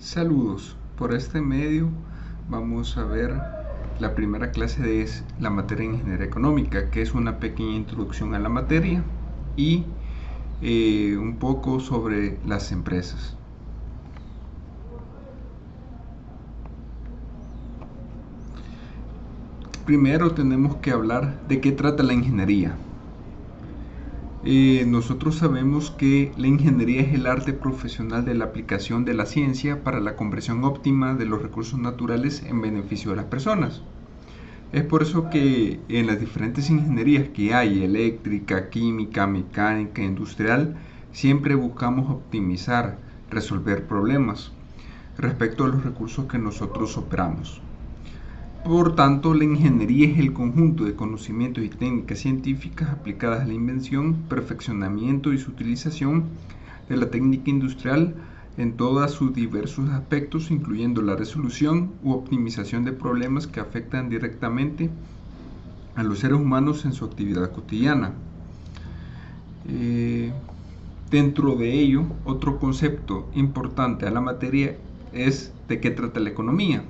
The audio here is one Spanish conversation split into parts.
Saludos, por este medio vamos a ver la primera clase de la materia de Ingeniería Económica, que es una pequeña introducción a la materia y un poco sobre las empresas. Primero tenemos que hablar de qué trata la ingeniería. Nosotros sabemos que la ingeniería es el arte profesional de la aplicación de la ciencia para la conversión óptima de los recursos naturales en beneficio de las personas. Es por eso que en las diferentes ingenierías que hay, eléctrica, química, mecánica, industrial, siempre buscamos optimizar, resolver problemas respecto a los recursos que nosotros operamos. Por tanto, la ingeniería es el conjunto de conocimientos y técnicas científicas aplicadas a la invención, perfeccionamiento y su utilización de la técnica industrial en todos sus diversos aspectos, incluyendo la resolución u optimización de problemas que afectan directamente a los seres humanos en su actividad cotidiana. Dentro de ello, otro concepto importante a la materia es de qué trata la economía.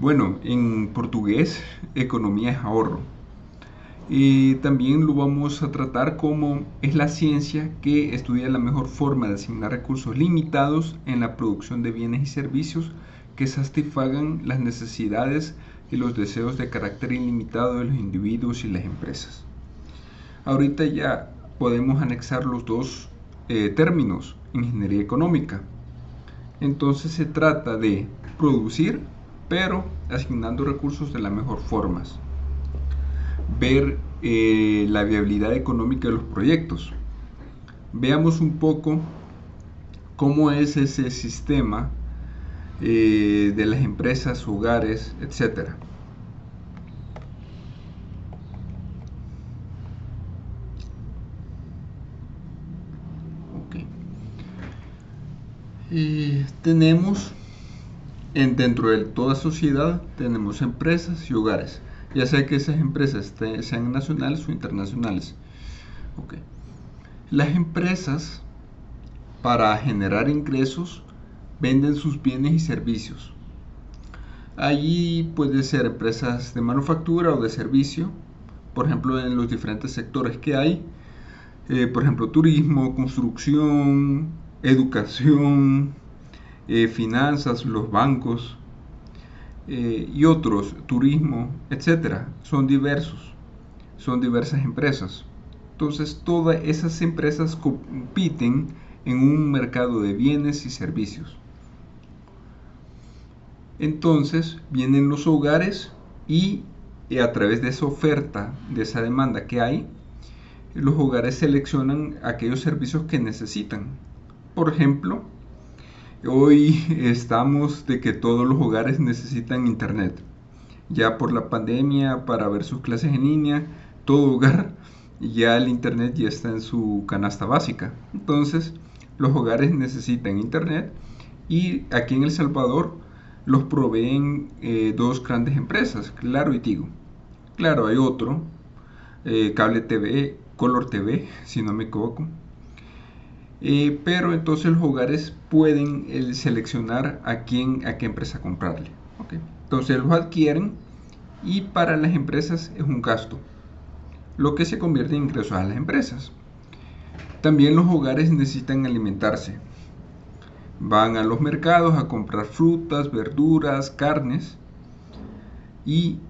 Bueno, en portugués, economía es ahorro. Y también lo vamos a tratar como es la ciencia que estudia la mejor forma de asignar recursos limitados en la producción de bienes y servicios que satisfagan las necesidades y los deseos de carácter ilimitado de los individuos y las empresas. Ahorita ya podemos anexar los dos términos, ingeniería económica. Entonces se trata de producir, pero asignando recursos de las mejores formas. Ver la viabilidad económica de los proyectos. Veamos un poco cómo es ese sistema de las empresas, hogares, etc. Tenemos dentro de toda sociedad tenemos empresas y hogares, ya sea que esas empresas sean nacionales o internacionales. Las empresas, para generar ingresos, venden sus bienes y servicios. Allí puede ser empresas de manufactura o de servicio, por ejemplo en los diferentes sectores que hay, por ejemplo turismo, construcción, educación, finanzas, los bancos y otros, turismo, etcétera. Son diversas empresas. Entonces todas esas empresas compiten en un mercado de bienes y servicios. Entonces vienen los hogares y a través de esa oferta, de esa demanda que hay, los hogares seleccionan aquellos servicios que necesitan. Por ejemplo, hoy estamos de que todos los hogares necesitan internet. Ya por la pandemia, para ver sus clases en línea, todo hogar, ya el internet ya está en su canasta básica. Entonces, los hogares necesitan internet y aquí en El Salvador los proveen dos grandes empresas, Claro y Tigo. Claro, hay otro, Cable TV, Color TV, si no me equivoco. Pero entonces los hogares pueden seleccionar a qué empresa comprarle. Entonces los adquieren y para las empresas es un gasto, lo que se convierte en ingresos a las empresas. También los hogares necesitan alimentarse. Van a los mercados a comprar frutas, verduras, carnes y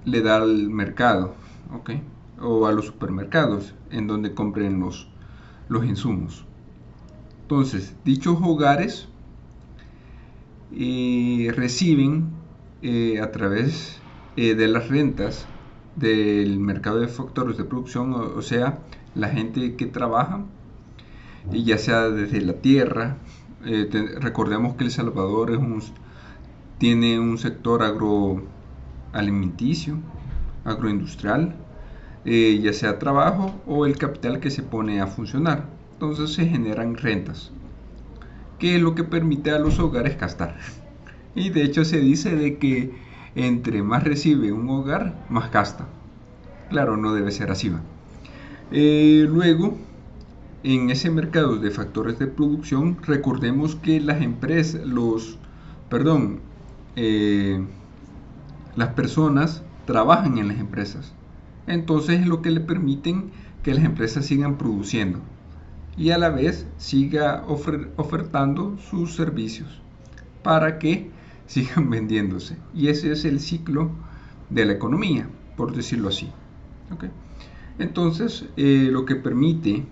le da al mercado, o a los supermercados en donde compren los insumos. Entonces, dichos hogares reciben a través de las rentas del mercado de factores de producción, o sea, la gente que trabaja, ya sea desde la tierra. Recordemos que El Salvador tiene un sector agroalimenticio, agroindustrial, ya sea trabajo o el capital que se pone a funcionar. Entonces se generan rentas, que es lo que permite a los hogares gastar. Y de hecho se dice de que entre más recibe un hogar, más gasta. Claro, no debe ser así. Luego en ese mercado de factores de producción, recordemos que las empresas, las personas trabajan en las empresas. Entonces es lo que le permiten que las empresas sigan produciendo y a la vez siga ofertando sus servicios para que sigan vendiéndose. Y ese es el ciclo de la economía, por decirlo así. ¿Okay? Entonces, lo que permite,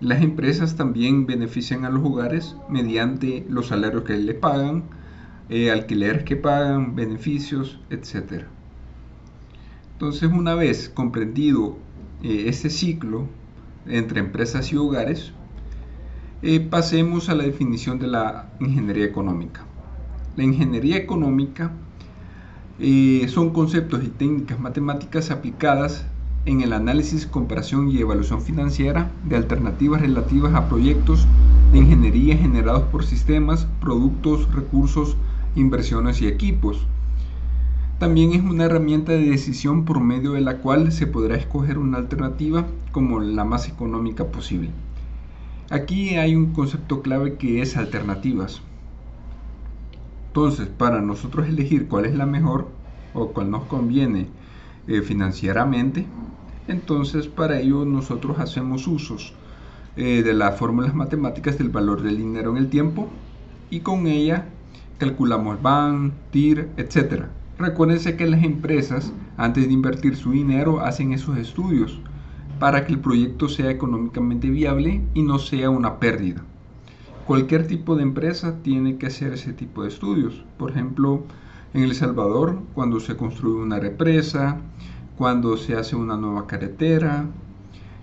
las empresas también benefician a los hogares mediante los salarios que les pagan, alquileres que pagan, beneficios, etc. Entonces, una vez comprendido este ciclo entre empresas y hogares, pasemos a la definición de la ingeniería económica. La ingeniería económica son conceptos y técnicas matemáticas aplicadas en el análisis, comparación y evaluación financiera de alternativas relativas a proyectos de ingeniería generados por sistemas, productos, recursos, inversiones y equipos. También es una herramienta de decisión por medio de la cual se podrá escoger una alternativa como la más económica posible. Aquí hay un concepto clave que es alternativas. Entonces, para nosotros elegir cuál es la mejor o cuál nos conviene financieramente, entonces para ello nosotros hacemos usos de las fórmulas matemáticas del valor del dinero en el tiempo y con ella calculamos BAN, TIR, etc. Recuérdense que las empresas, antes de invertir su dinero, hacen esos estudios para que el proyecto sea económicamente viable y no sea una pérdida. Cualquier tipo de empresa tiene que hacer ese tipo de estudios. Por ejemplo, en El Salvador, cuando se construye una represa, cuando se hace una nueva carretera,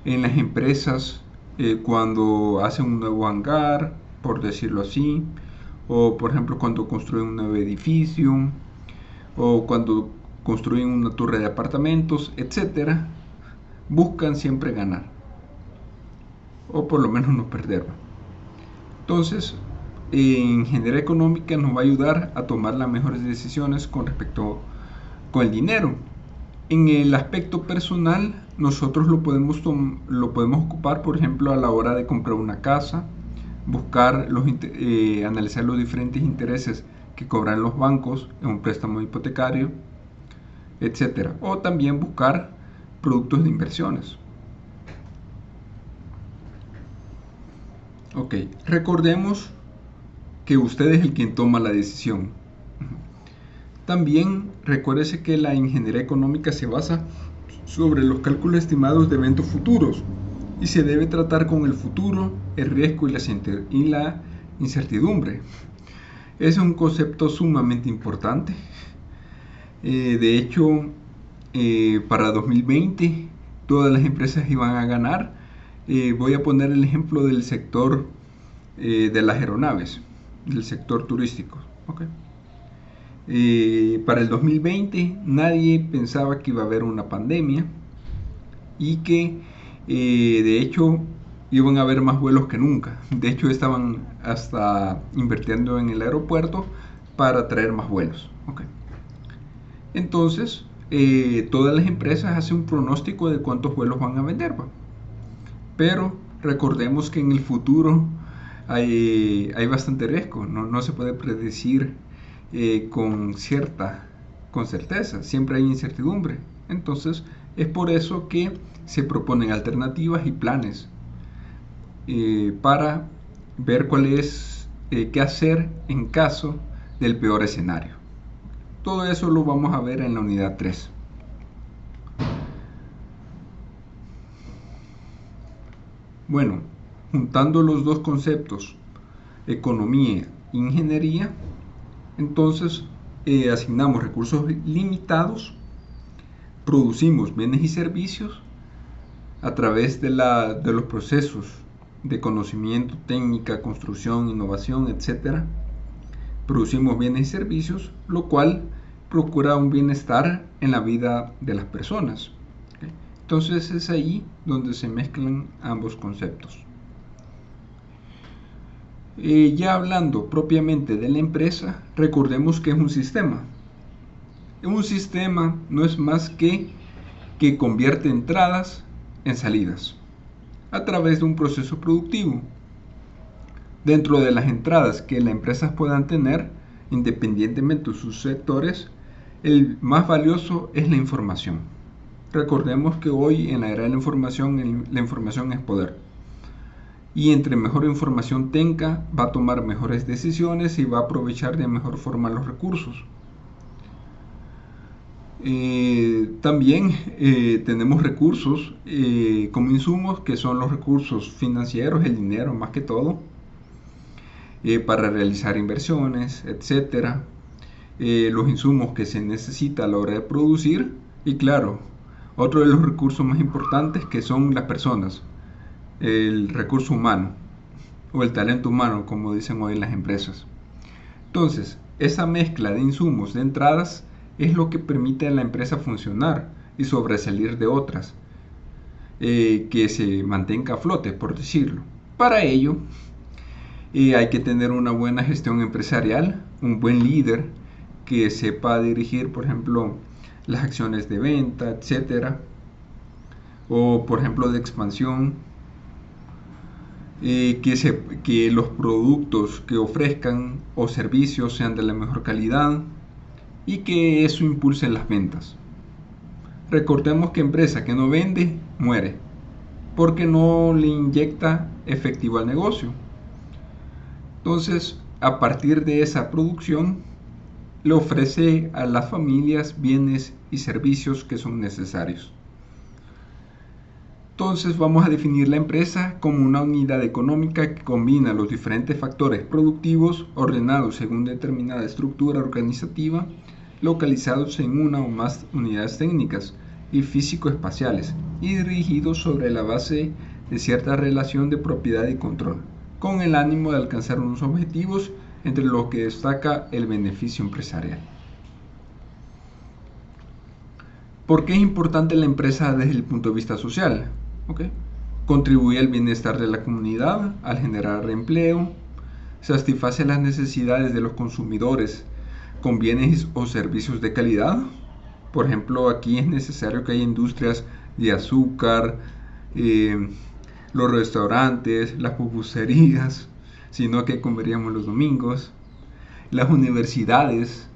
en las empresas, cuando hacen un nuevo hangar, por decirlo así, o por ejemplo cuando construyen un nuevo edificio, o cuando construyen una torre de apartamentos, etcétera, buscan siempre ganar, o por lo menos no perderlo. Entonces, en ingeniería económica nos va a ayudar a tomar las mejores decisiones con respecto con el dinero. En el aspecto personal, nosotros lo podemos ocupar, por ejemplo, a la hora de comprar una casa, buscar analizar los diferentes intereses que cobran los bancos en un préstamo hipotecario, etc. O también buscar productos de inversiones. Ok, recordemos que usted es el quien toma la decisión. También recuérdese que la ingeniería económica se basa sobre los cálculos estimados de eventos futuros y se debe tratar con el futuro, el riesgo y la incertidumbre. Es un concepto sumamente importante. De hecho, para 2020 todas las empresas iban a ganar. Voy a poner el ejemplo del sector de las aeronaves, del sector turístico. Okay. Para el 2020 nadie pensaba que iba a haber una pandemia y que de hecho iban a haber más vuelos que nunca. De hecho estaban hasta invirtiendo en el aeropuerto para traer más vuelos. Okay. Entonces todas las empresas hacen un pronóstico de cuántos vuelos van a vender. Pero recordemos que en el futuro hay bastante riesgo, no se puede predecir con certeza, siempre hay incertidumbre. Entonces es por eso que se proponen alternativas y planes para ver qué hacer en caso del peor escenario. Todo eso lo vamos a ver en la unidad 3. Bueno, juntando los dos conceptos, economía e ingeniería, entonces asignamos recursos limitados, producimos bienes y servicios a través de los procesos de conocimiento, técnica, construcción, innovación, etc. Producimos bienes y servicios, lo cual procura un bienestar en la vida de las personas. Entonces es ahí donde se mezclan ambos conceptos. Ya hablando propiamente de la empresa, recordemos que es un sistema. Un sistema no es más que convierte entradas en salidas. a través de un proceso productivo. Dentro de las entradas que las empresas puedan tener, independientemente de sus sectores, el más valioso es la información. Recordemos que hoy en la era de la información es poder. Y entre mejor información tenga, va a tomar mejores decisiones y va a aprovechar de mejor forma los recursos. También tenemos recursos como insumos, que son los recursos financieros, el dinero más que todo, para realizar inversiones, etcétera. Los insumos que se necesita a la hora de producir, y claro, otro de los recursos más importantes, que son las personas, el recurso humano o el talento humano, como dicen hoy las empresas. Entonces, esa mezcla de insumos, de entradas, es lo que permite a la empresa funcionar y sobresalir de otras, que se mantenga a flote, por decirlo. Para ello, hay que tener una buena gestión empresarial, un buen líder que sepa dirigir, por ejemplo, las acciones de venta, etcétera, o por ejemplo de expansión, que los productos que ofrezcan o servicios sean de la mejor calidad y que eso impulse las ventas. Recordemos que empresa que no vende muere porque no le inyecta efectivo al negocio. Entonces, a partir de esa producción, le ofrece a las familias bienes y servicios que son necesarios. Entonces vamos a definir la empresa como una unidad económica que combina los diferentes factores productivos ordenados según determinada estructura organizativa, localizados en una o más unidades técnicas y físico-espaciales y dirigidos sobre la base de cierta relación de propiedad y control, con el ánimo de alcanzar unos objetivos entre los que destaca el beneficio empresarial. ¿Por qué es importante la empresa desde el punto de vista social? Contribuye al bienestar de la comunidad al generar empleo, satisface las necesidades de los consumidores con bienes o servicios de calidad. Por ejemplo, aquí es necesario que haya industrias de azúcar, los restaurantes, las pupuserías, sino que comeríamos los domingos, las universidades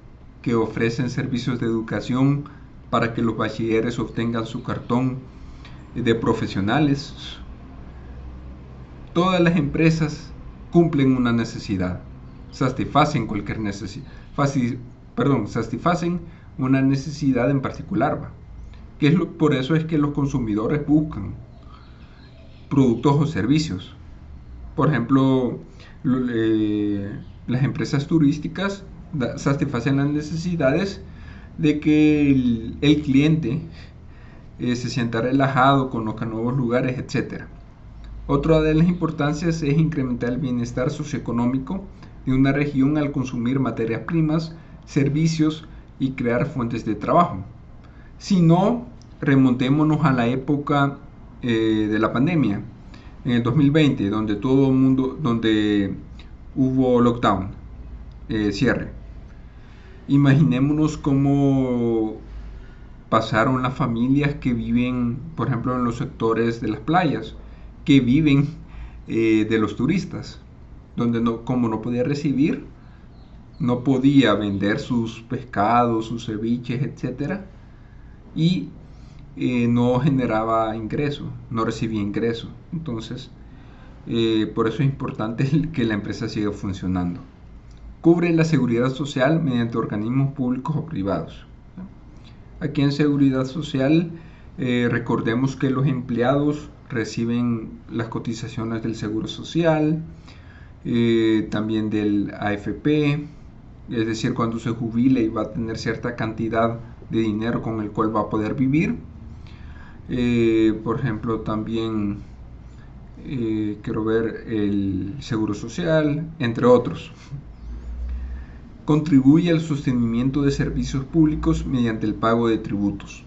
que ofrecen servicios de educación para que los bachilleres obtengan su cartón de profesionales. Todas las empresas cumplen una necesidad, satisfacen cualquier necesidad, satisfacen una necesidad en particular, por eso es que los consumidores buscan productos o servicios. Por ejemplo, las empresas turísticas satisfacen las necesidades de que el cliente se sienta relajado, conozca nuevos lugares, etc. Otra de las importancias es incrementar el bienestar socioeconómico de una región al consumir materias primas, servicios y crear fuentes de trabajo. Si no, remontémonos a la época de la pandemia, en el 2020, donde hubo lockdown, cierre. Imaginémonos cómo pasaron las familias que viven, por ejemplo, en los sectores de las playas, que viven de los turistas, donde como no podía recibir, no podía vender sus pescados, sus ceviches, etc. Y no generaba ingreso, no recibía ingreso. Entonces, por eso es importante que la empresa siga funcionando. Cubre la seguridad social mediante organismos públicos o privados. Aquí en seguridad social, recordemos que los empleados reciben las cotizaciones del Seguro Social, también del AFP, es decir, cuando se jubile y va a tener cierta cantidad de dinero con el cual va a poder vivir. Por ejemplo, también quiero ver el Seguro Social, entre otros. Contribuye al sostenimiento de servicios públicos mediante el pago de tributos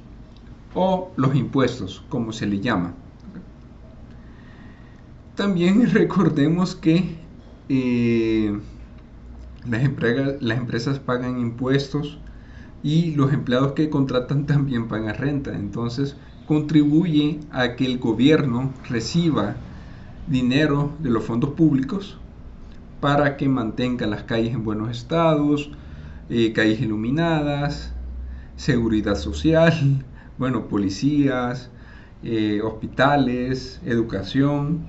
o los impuestos, como se le llama. También recordemos que las empresas pagan impuestos y los empleados que contratan también pagan renta. Entonces contribuye a que el gobierno reciba dinero de los fondos públicos para que mantenga las calles en buenos estados, calles iluminadas, seguridad social, bueno, policías, hospitales, educación,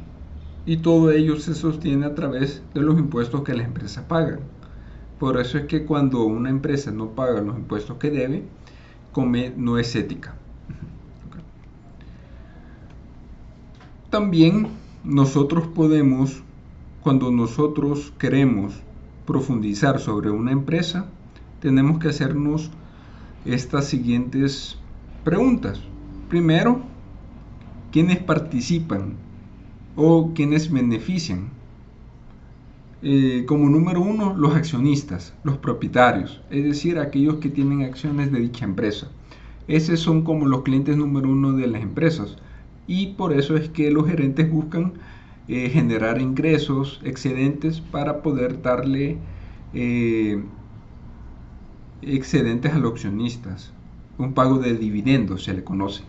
y todo ello se sostiene a través de los impuestos que las empresas pagan. Por eso es que cuando una empresa no paga los impuestos que debe, no es ética. También nosotros podemos, cuando nosotros queremos profundizar sobre una empresa, tenemos que hacernos estas siguientes preguntas. Primero, ¿quiénes participan o quiénes benefician? Como número uno, los accionistas, los propietarios, es decir, aquellos que tienen acciones de dicha empresa. Esos son como los clientes número uno de las empresas, y por eso es que los gerentes buscan generar ingresos excedentes para poder darle excedentes a los accionistas, un pago de dividendos se le conoce.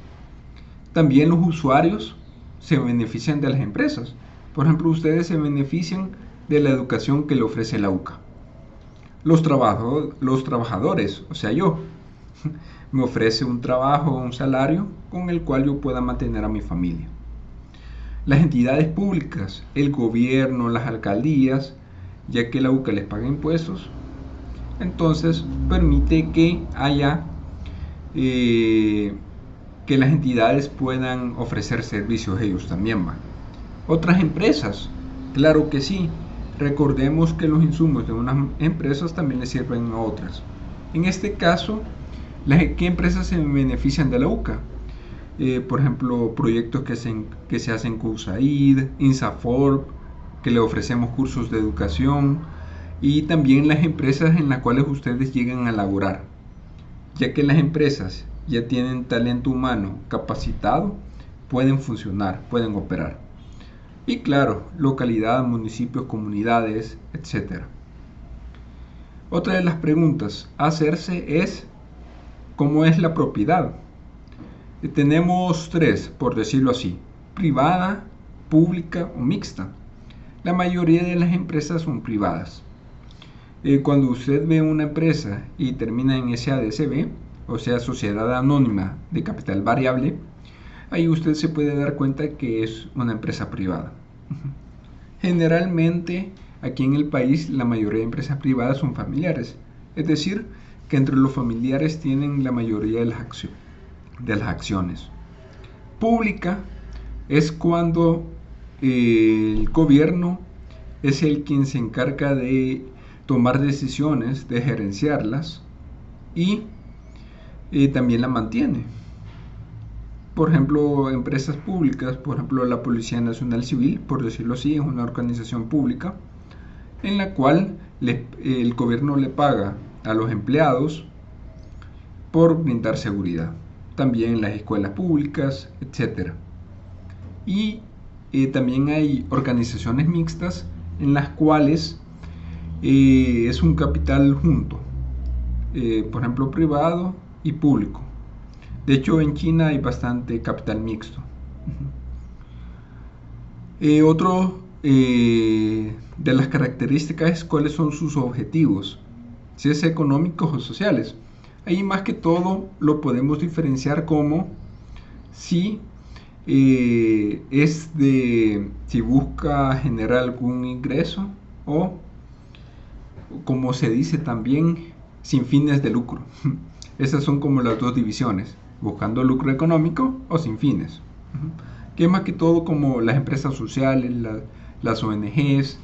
También los usuarios se benefician de las empresas. Por ejemplo, ustedes se benefician de la educación que le ofrece la UCA. Los trabajadores, o sea yo, me ofrece un trabajo, un salario con el cual yo pueda mantener a mi familia. Las entidades públicas, el gobierno, las alcaldías, ya que la UCA les paga impuestos, entonces permite que haya que las entidades puedan ofrecer servicios ellos también van. Otras empresas, claro que sí. Recordemos que los insumos de unas empresas también les sirven a otras. En este caso, ¿qué empresas se benefician de la UCA? Por ejemplo, proyectos que se hacen con USAID, INSAFORP, que le ofrecemos cursos de educación, y también las empresas en las cuales ustedes llegan a laborar, ya que las empresas ya tienen talento humano capacitado, pueden funcionar, pueden operar. Y claro, localidad, municipios, comunidades, etc. Otra de las preguntas a hacerse es, ¿cómo es la propiedad? Tenemos tres, por decirlo así: privada, pública o mixta. La mayoría de las empresas son privadas. Cuando usted ve una empresa y termina en SADCB, o sea, Sociedad Anónima de Capital Variable, ahí usted se puede dar cuenta que es una empresa privada. Generalmente, aquí en el país, la mayoría de empresas privadas son familiares, es decir, que entre los familiares tienen la mayoría de las acciones. Pública es cuando el gobierno es el quien se encarga de tomar decisiones, de gerenciarlas, y también la mantiene. Por ejemplo, empresas públicas, por ejemplo la Policía Nacional Civil, por decirlo así, es una organización pública en la cual el gobierno le paga a los empleados por brindar seguridad. También las escuelas públicas, etc. Y también hay organizaciones mixtas en las cuales es un capital junto, por ejemplo privado y público. De hecho, en China hay bastante capital mixto. Otro de las características es cuáles son sus objetivos, si es económicos o sociales. Ahí más que todo lo podemos diferenciar como si si busca generar algún ingreso, o como se dice también, sin fines de lucro. Esas son como las dos divisiones: buscando lucro económico o sin fines. Que más que todo como las empresas sociales, las ONGs,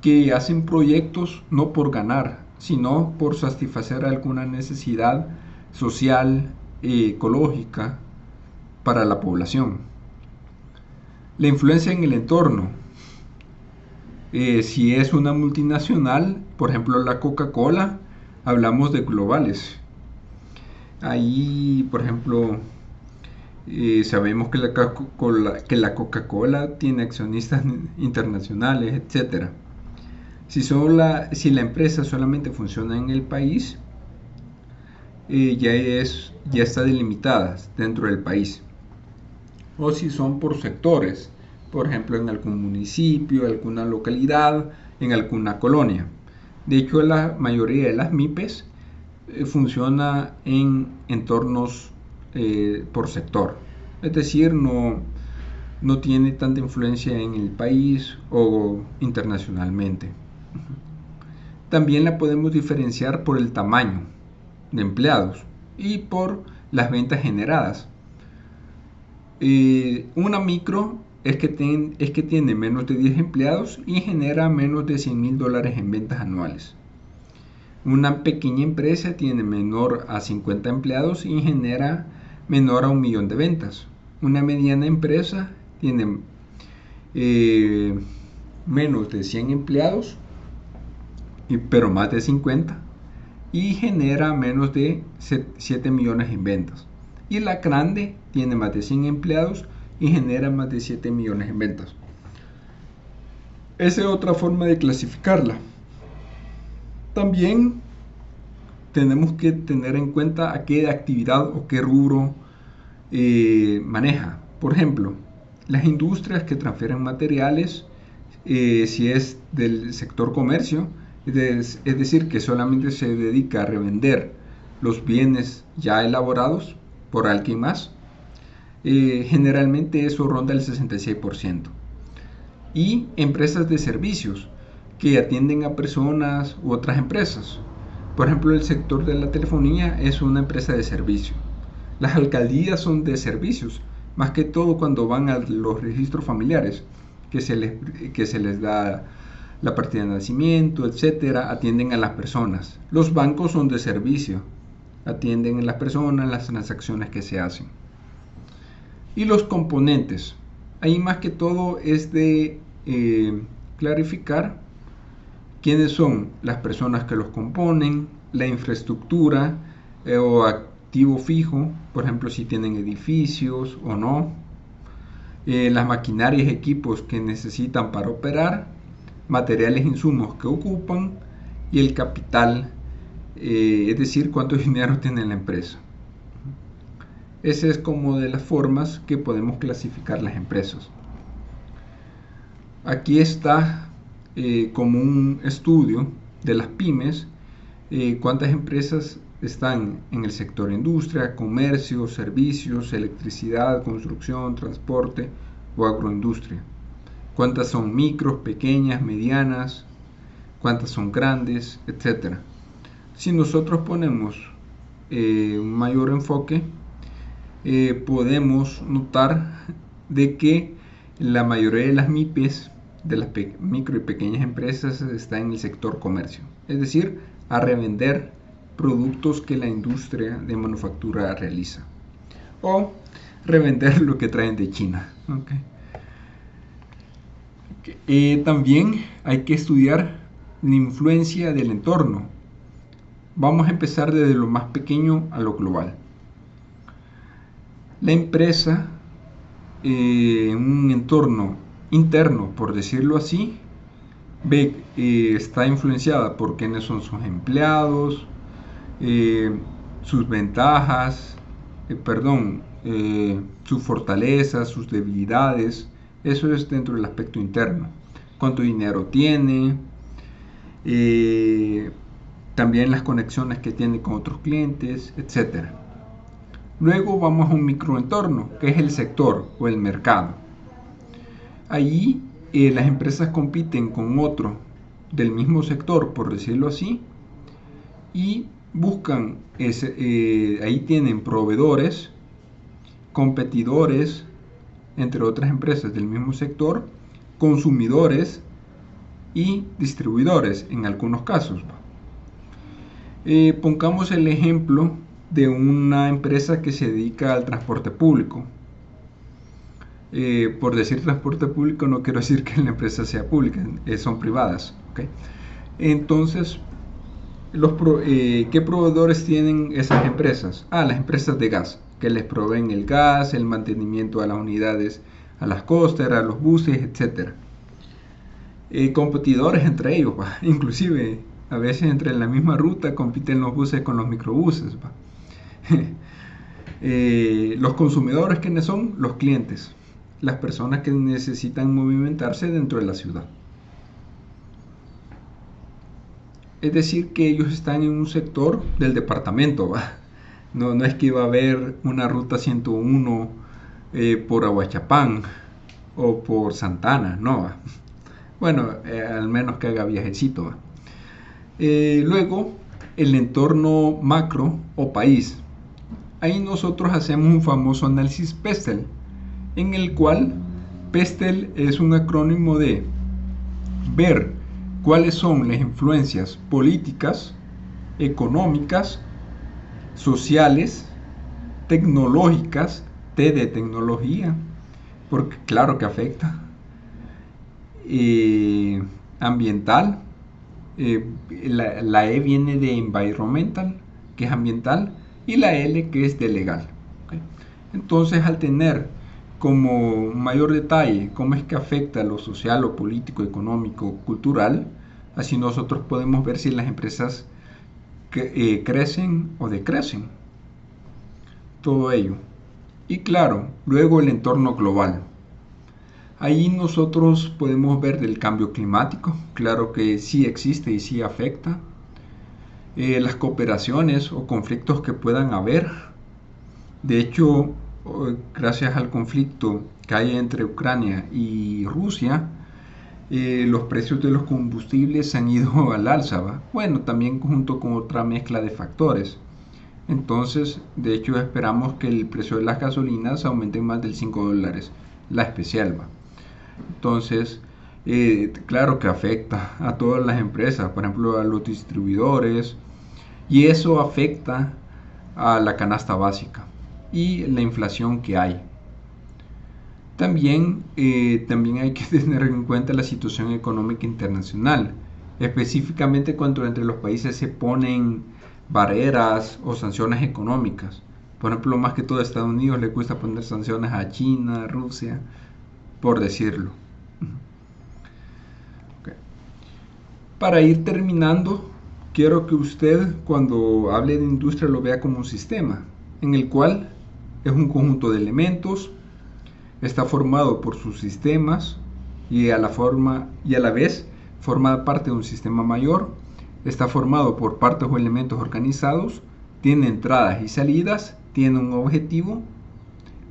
que hacen proyectos no por ganar, sino por satisfacer alguna necesidad social, ecológica para la población. La influencia en el entorno. Si es una multinacional, por ejemplo la Coca-Cola, hablamos de globales. Ahí, por ejemplo, sabemos que la Coca-Cola tiene accionistas internacionales, etc. Si la empresa solamente funciona en el país, ya está delimitadas dentro del país. O si son por sectores, por ejemplo en algún municipio, alguna localidad, en alguna colonia. De hecho, la mayoría de las MIPES funciona en entornos por sector, es decir, no tiene tanta influencia en el país o internacionalmente. También la podemos diferenciar por el tamaño de empleados y por las ventas generadas. Una micro es que tiene menos de 10 empleados y genera menos de $100,000 en ventas anuales. Una pequeña empresa tiene menor a 50 empleados y genera menor a 1 millón de ventas. Una mediana empresa tiene menos de 100 empleados, pero más de 50, y genera menos de 7 millones en ventas. Y la grande tiene más de 100 empleados y genera más de 7 millones en ventas. Esa es otra forma de clasificarla. También tenemos que tener en cuenta a qué actividad o qué rubro maneja. Por ejemplo, las industrias que transfieren materiales, si es del sector comercio, es decir, que solamente se dedica a revender los bienes ya elaborados por alguien más, generalmente eso ronda el 66%. Y empresas de servicios que atienden a personas u otras empresas. Por ejemplo, el sector de la telefonía es una empresa de servicio. Las alcaldías son de servicios, más que todo cuando van a los registros familiares, que se les da la partida de nacimiento, etcétera, atienden a las personas. Los bancos son de servicio, atienden a las personas, las transacciones que se hacen. Y los componentes, ahí más que todo es de clarificar quiénes son las personas que los componen, la infraestructura o activo fijo, por ejemplo si tienen edificios o no, las maquinarias y equipos que necesitan para operar, materiales e insumos que ocupan y el capital, es decir, cuánto dinero tiene la empresa. Esa es como de las formas que podemos clasificar las empresas. Aquí está como un estudio de las pymes, cuántas empresas están en el sector industria, comercio, servicios, electricidad, construcción, transporte o agroindustria. Cuántas son micros, pequeñas, medianas, cuántas son grandes, etc. Si nosotros ponemos un mayor enfoque, podemos notar de que la mayoría de las MIPES, de las micro y pequeñas empresas, está en el sector comercio, es decir, a revender productos que la industria de manufactura realiza o revender lo que traen de China. También hay que estudiar la influencia del entorno. Vamos a empezar desde lo más pequeño a lo global. La empresa, en un entorno interno, por decirlo así, está influenciada por quiénes son sus empleados, sus ventajas, sus fortalezas, sus debilidades. Eso es dentro del aspecto interno. Cuánto dinero tiene, también las conexiones que tiene con otros clientes, etc. Luego vamos a un microentorno, que es el sector o el mercado. Allí las empresas compiten con otro del mismo sector, por decirlo así, y buscan, ahí tienen proveedores, competidores, entre otras empresas del mismo sector, consumidores y distribuidores en algunos casos. Pongamos el ejemplo de una empresa que se dedica al transporte público. Por decir transporte público no quiero decir que la empresa sea pública, son privadas. Entonces, ¿qué proveedores tienen esas empresas? Las empresas de gas, que les proveen el gas, el mantenimiento a las unidades, a las costeras, a los buses, etc. Competidores entre ellos, inclusive a veces entre la misma ruta compiten los buses con los microbuses. Los consumidores, ¿quiénes son? Los clientes, las personas que necesitan movimentarse dentro de la ciudad. Es decir, que ellos están en un sector del departamento, ¿va? No es que va a haber una ruta 101 por Aguachapán o por Santana, no, ¿va? Bueno, al menos que haga viajecito, ¿va? Luego, el entorno macro o país. Ahí nosotros hacemos un famoso análisis PESTEL, en el cual PESTEL es un acrónimo de ver cuáles son las influencias políticas, económicas, sociales, tecnológicas, T de tecnología, porque claro que afecta, ambiental, la E viene de environmental, que es ambiental, y la L que es de legal. ¿Okay? Entonces, al tener como mayor detalle cómo es que afecta lo social, lo político, económico, cultural, así nosotros podemos ver si las empresas crecen o decrecen. Todo ello. Y claro, luego el entorno global. Ahí nosotros podemos ver del cambio climático, claro que sí existe y sí afecta. Las cooperaciones o conflictos que puedan haber. De hecho, gracias al conflicto que hay entre Ucrania y Rusia, los precios de los combustibles han ido al alza, ¿va? Bueno, también junto con otra mezcla de factores. Entonces, de hecho, esperamos que el precio de las gasolinas aumente más del $5, la especial, ¿va? Entonces, claro que afecta a todas las empresas, por ejemplo, a los distribuidores, y eso afecta a la canasta básica y la inflación que hay. También hay que tener en cuenta la situación económica internacional, específicamente cuando entre los países se ponen barreras o sanciones económicas. Por ejemplo, más que todo a Estados Unidos le cuesta poner sanciones a China, Rusia, por decirlo. Okay. Para ir terminando, quiero que usted cuando hable de industria lo vea como un sistema, en el cual es un conjunto de elementos, está formado por sus sistemas y a la vez forma parte de un sistema mayor, está formado por partes o elementos organizados, tiene entradas y salidas, tiene un objetivo,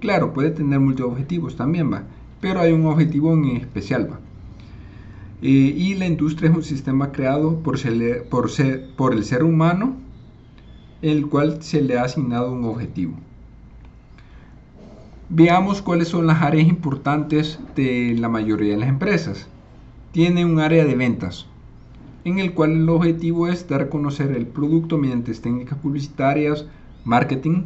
claro, puede tener muchos objetivos también, va, pero hay un objetivo en especial, va. Y la industria es un sistema creado por el ser humano, el cual se le ha asignado un objetivo. Veamos cuáles son las áreas importantes de la mayoría de las empresas. Tiene un área de ventas, en el cual el objetivo es dar a conocer el producto mediante técnicas publicitarias, marketing,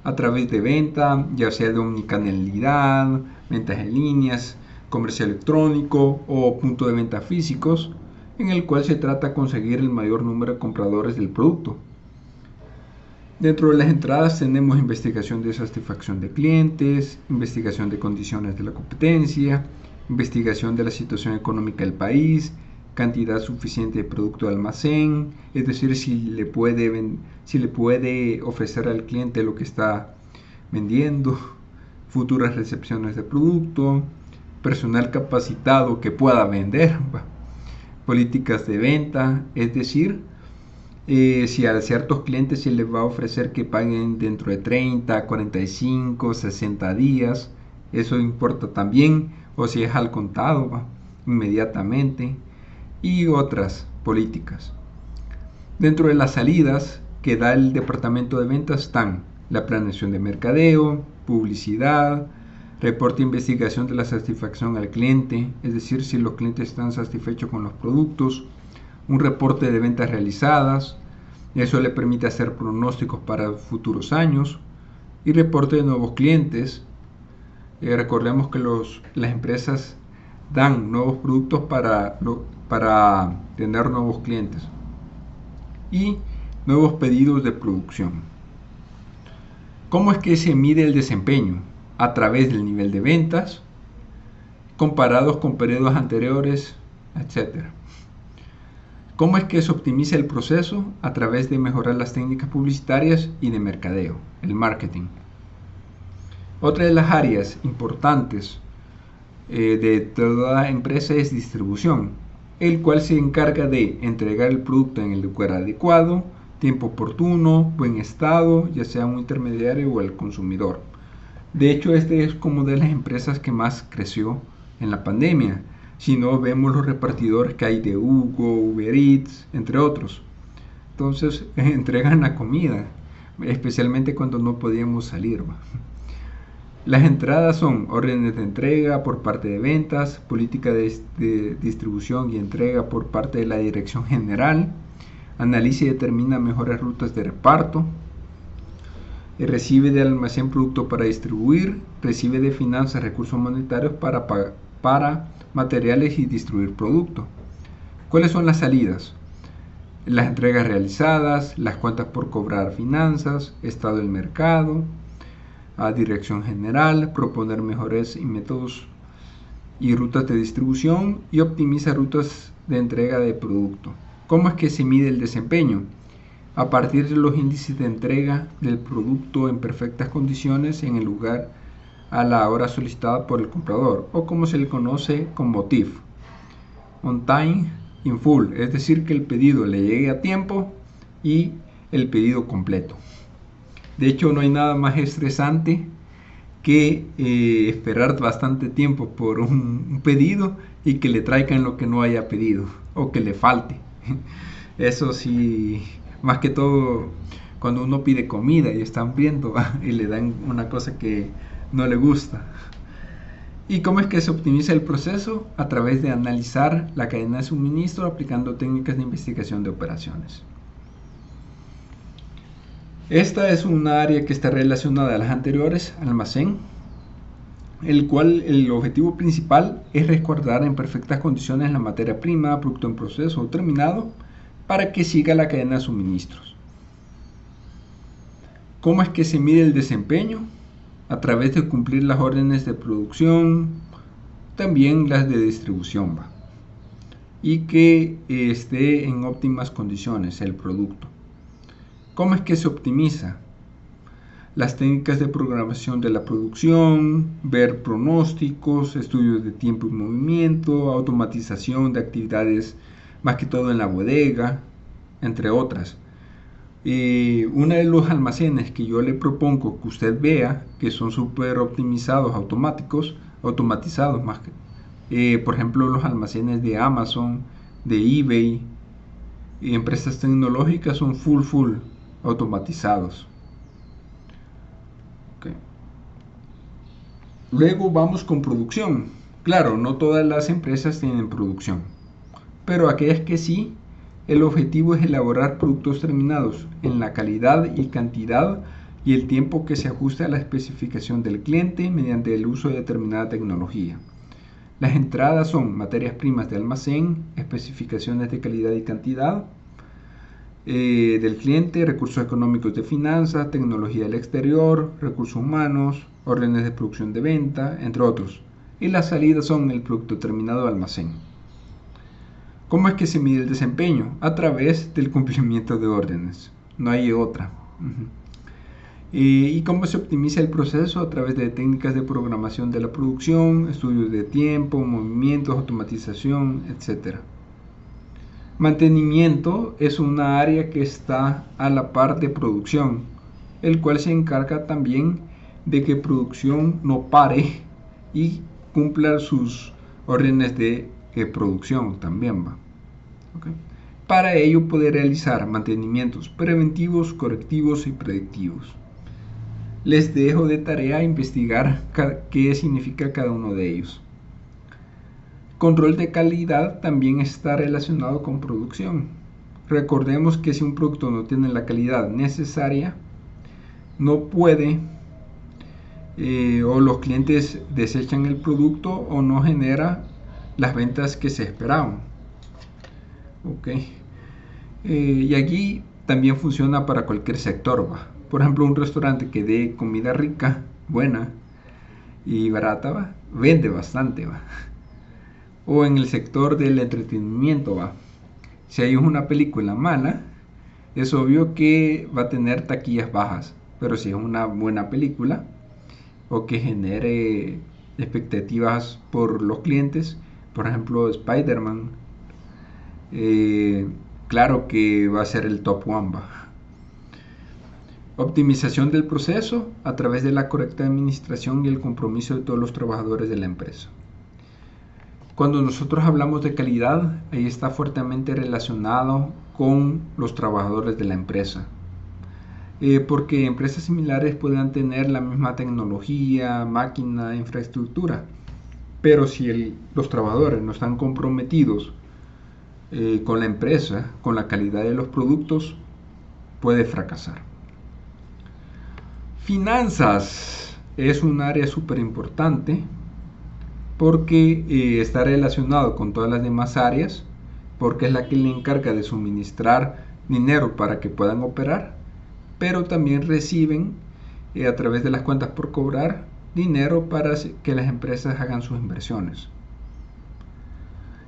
a través de venta, ya sea de omnicanalidad, ventas en líneas, comercio electrónico o punto de venta físicos, en el cual se trata de conseguir el mayor número de compradores del producto. Dentro de las entradas tenemos investigación de satisfacción de clientes, investigación de condiciones de la competencia, investigación de la situación económica del país, cantidad suficiente de producto de almacén, es decir, si le puede ofrecer al cliente lo que está vendiendo, futuras recepciones de producto, personal capacitado que pueda vender, políticas de venta, es decir, si a ciertos clientes se les va a ofrecer que paguen dentro de 30, 45, 60 días, eso importa también, o si es al contado, inmediatamente, y otras políticas. Dentro de las salidas que da el departamento de ventas están la planeación de mercadeo, publicidad, reporte de investigación de la satisfacción al cliente, es decir, si los clientes están satisfechos con los productos, un reporte de ventas realizadas, eso le permite hacer pronósticos para futuros años, y reporte de nuevos clientes. Recordemos que las empresas dan nuevos productos para tener nuevos clientes y nuevos pedidos de producción. ¿Cómo es que se mide el desempeño? A través del nivel de ventas, comparados con periodos anteriores, etc. ¿Cómo es que se optimiza el proceso? A través de mejorar las técnicas publicitarias y de mercadeo, el marketing. Otra de las áreas importantes de toda empresa es distribución, el cual se encarga de entregar el producto en el lugar adecuado, tiempo oportuno, buen estado, ya sea un intermediario o el consumidor. De hecho, este es como de las empresas que más creció en la pandemia. Si no, vemos los repartidores que hay de Ugo, Uber Eats, entre otros. Entonces, entregan la comida, especialmente cuando no podíamos salir. Las entradas son órdenes de entrega por parte de ventas, política de distribución y entrega por parte de la dirección general, analiza y determina mejores rutas de reparto, recibe de almacén producto para distribuir, recibe de finanzas recursos monetarios para materiales y distribuir producto. ¿Cuáles son las salidas? Las entregas realizadas, las cuentas por cobrar finanzas, estado del mercado, a dirección general, proponer mejores métodos y rutas de distribución y optimiza rutas de entrega de producto. ¿Cómo es que se mide el desempeño? A partir de los índices de entrega del producto en perfectas condiciones en el lugar a la hora solicitada por el comprador, o como se le conoce como TIF, on time in full, es decir, que el pedido le llegue a tiempo y el pedido completo. De hecho, no hay nada más estresante que esperar bastante tiempo por un pedido y que le traigan lo que no haya pedido o que le falte. Eso sí, más que todo cuando uno pide comida y están viendo y le dan una cosa que no le gusta. ¿Y cómo es que se optimiza el proceso? A través de analizar la cadena de suministro aplicando técnicas de investigación de operaciones. Esta es una área que está relacionada a las anteriores, almacén, el cual el objetivo principal es resguardar en perfectas condiciones la materia prima, producto en proceso o terminado, para que siga la cadena de suministros. ¿Cómo es que se mide el desempeño? A través de cumplir las órdenes de producción, también las de distribución, y que esté en óptimas condiciones el producto. ¿Cómo es que se optimiza? Las técnicas de programación de la producción, ver pronósticos, estudios de tiempo y movimiento, automatización de actividades más que todo en la bodega, entre otras. Uno de los almacenes que yo le propongo que usted vea, que son súper optimizados, automatizados más que, por ejemplo, los almacenes de Amazon, de eBay, y empresas tecnológicas son full automatizados. Okay. Luego vamos con producción. Claro, no todas las empresas tienen producción, pero aquellas que sí, el objetivo es elaborar productos terminados en la calidad y cantidad y el tiempo que se ajuste a la especificación del cliente mediante el uso de determinada tecnología. Las entradas son materias primas de almacén, especificaciones de calidad y cantidad del cliente, recursos económicos de finanzas, tecnología del exterior, recursos humanos, órdenes de producción de venta, entre otros. Y las salidas son el producto terminado de almacén. ¿Cómo es que se mide el desempeño? A través del cumplimiento de órdenes. No hay otra. ¿Y cómo se optimiza el proceso? A través de técnicas de programación de la producción, estudios de tiempo, movimientos, automatización, etc. Mantenimiento es una área que está a la par de producción, el cual se encarga también de que producción no pare y cumpla sus órdenes de producción también. Okay. Para ello puede realizar mantenimientos preventivos, correctivos y predictivos. Les dejo de tarea investigar qué significa cada uno de ellos. Control de calidad también está relacionado con producción. Recordemos que si un producto no tiene la calidad necesaria, no puede o los clientes desechan el producto o no genera las ventas que se esperaban. Okay. Y aquí también funciona para cualquier sector. Por ejemplo, un restaurante que dé comida rica, buena y barata, vende bastante. O en el sector del entretenimiento, Si hay una película mala, es obvio que va a tener taquillas bajas, pero si es una buena película o que genere expectativas por los clientes, por ejemplo Spider-Man, claro que va a ser el top one. Optimización del proceso a través de la correcta administración y el compromiso de todos los trabajadores de la empresa. Cuando nosotros hablamos de calidad, ahí está fuertemente relacionado con los trabajadores de la empresa. Porque empresas similares pueden tener la misma tecnología, máquina, infraestructura, pero si los trabajadores no están comprometidos con la empresa, con la calidad de los productos, puede fracasar. Finanzas es un área súper importante porque está relacionado con todas las demás áreas, porque es la que le encarga de suministrar dinero para que puedan operar, pero también reciben a través de las cuentas por cobrar dinero para que las empresas hagan sus inversiones.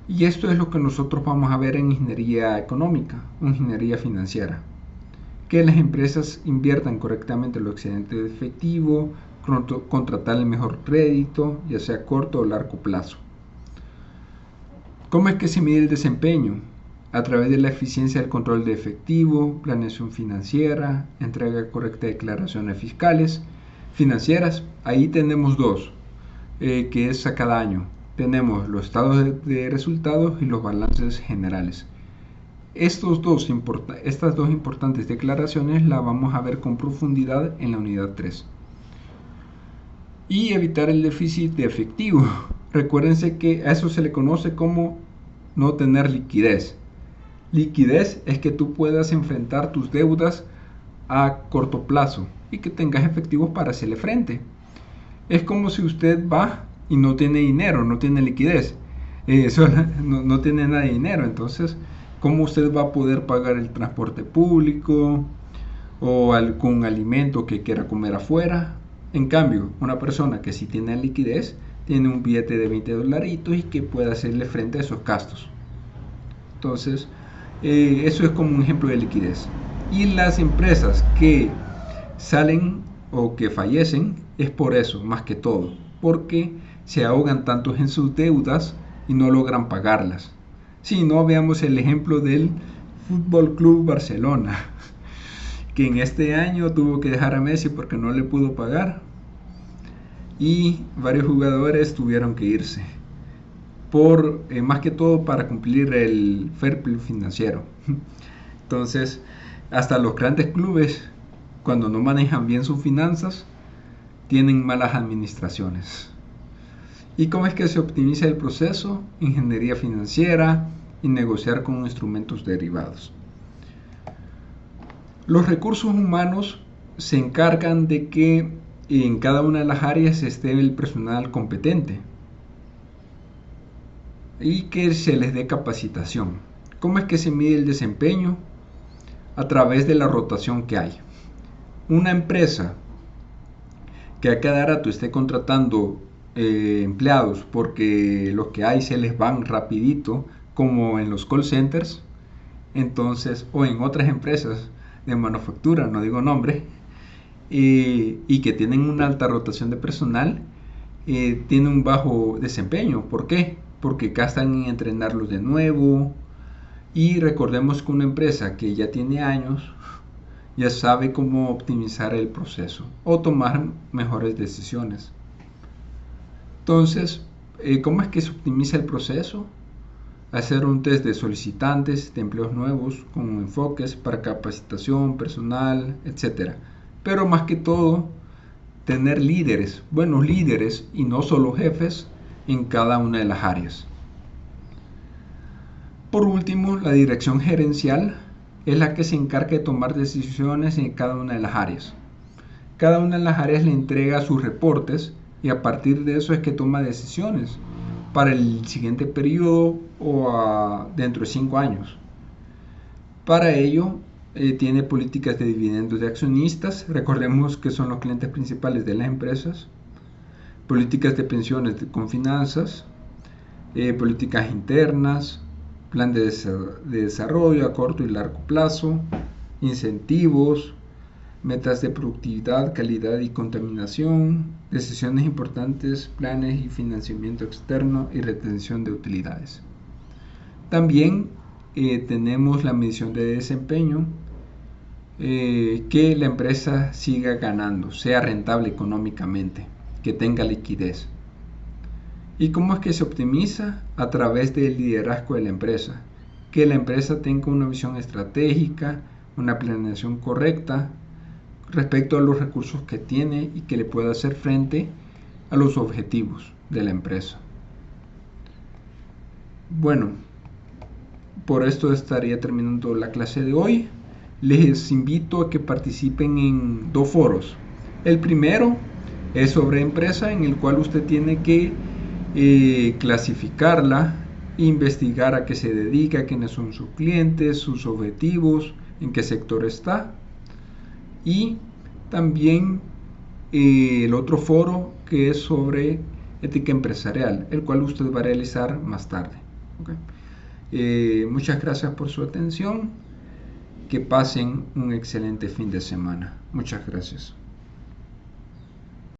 Y esto es lo que nosotros vamos a ver en ingeniería económica, ingeniería financiera. Que las empresas inviertan correctamente los excedentes de efectivo, contratar el mejor crédito, ya sea corto o largo plazo. ¿Cómo es que se mide el desempeño? A través de la eficiencia del control de efectivo, planeación financiera, entrega correcta de declaraciones fiscales, financieras. Ahí tenemos dos, que es a cada año. Tenemos los estados de resultados y los balances generales. Estas dos importantes declaraciones las vamos a ver con profundidad en la unidad 3. Y evitar el déficit de efectivo. Recuérdense que a eso se le conoce como no tener liquidez. Liquidez es que tú puedas enfrentar tus deudas a corto plazo y que tengas efectivos para hacerle frente. Es como si usted va y no tiene dinero, no tiene liquidez, no tiene nada de dinero. Entonces, ¿cómo usted va a poder pagar el transporte público o algún alimento que quiera comer afuera? En cambio, una persona que sí tiene liquidez, tiene un billete de $20 y que puede hacerle frente a esos gastos. Entonces, eso es como un ejemplo de liquidez. Y las empresas que salen o que fallecen es por eso, más que todo, porque se ahogan tanto en sus deudas y no logran pagarlas. Si no, veamos el ejemplo del Fútbol Club Barcelona, que en este año tuvo que dejar a Messi porque no le pudo pagar y varios jugadores tuvieron que irse más que todo para cumplir el fair play financiero. Entonces, hasta los grandes clubes, cuando no manejan bien sus finanzas, tienen malas administraciones. ¿Y cómo es que se optimiza el proceso? Ingeniería financiera y negociar con instrumentos derivados. Los recursos humanos se encargan de que en cada una de las áreas esté el personal competente y que se les dé capacitación. ¿Cómo es que se mide el desempeño? A través de la rotación que hay. Una empresa que a cada rato esté contratando empleados porque los que hay se les van rapidito, como en los call centers, entonces, o en otras empresas de manufactura, no digo nombre, y que tienen una alta rotación de personal, tienen un bajo desempeño. ¿Por qué? Porque gastan en entrenarlos de nuevo. Y recordemos que una empresa que ya tiene años ya sabe cómo optimizar el proceso o tomar mejores decisiones. Entonces, ¿cómo es que se optimiza el proceso? Hacer un test de solicitantes de empleos nuevos con enfoques para capacitación, personal, etc. Pero más que todo, tener líderes, buenos líderes y no solo jefes en cada una de las áreas. Por último, la dirección gerencial es la que se encarga de tomar decisiones en cada una de las áreas. Cada una de las áreas le entrega sus reportes y a partir de eso es que toma decisiones para el siguiente periodo o dentro de 5 años. Para ello, tiene políticas de dividendos de accionistas, recordemos que son los clientes principales de las empresas, políticas de pensiones con finanzas, políticas internas, plan de desarrollo a corto y largo plazo, incentivos, metas de productividad, calidad y contaminación, decisiones importantes, planes y financiamiento externo y retención de utilidades. También tenemos la medición de desempeño, que la empresa siga ganando, sea rentable económicamente, que tenga liquidez. ¿Y cómo es que se optimiza? A través del liderazgo de la empresa, que la empresa tenga una visión estratégica, una planeación correcta respecto a los recursos que tiene y que le pueda hacer frente a los objetivos de la empresa. Bueno, por esto estaría terminando la clase de hoy. Les invito a que participen en 2 foros. El primero es sobre empresa, en el cual usted tiene que clasificarla, investigar a qué se dedica, quiénes son sus clientes, sus objetivos, en qué sector está. Y también el otro foro, que es sobre ética empresarial, el cual usted va a realizar más tarde. ¿Okay? Muchas gracias por su atención. Que pasen un excelente fin de semana. Muchas gracias.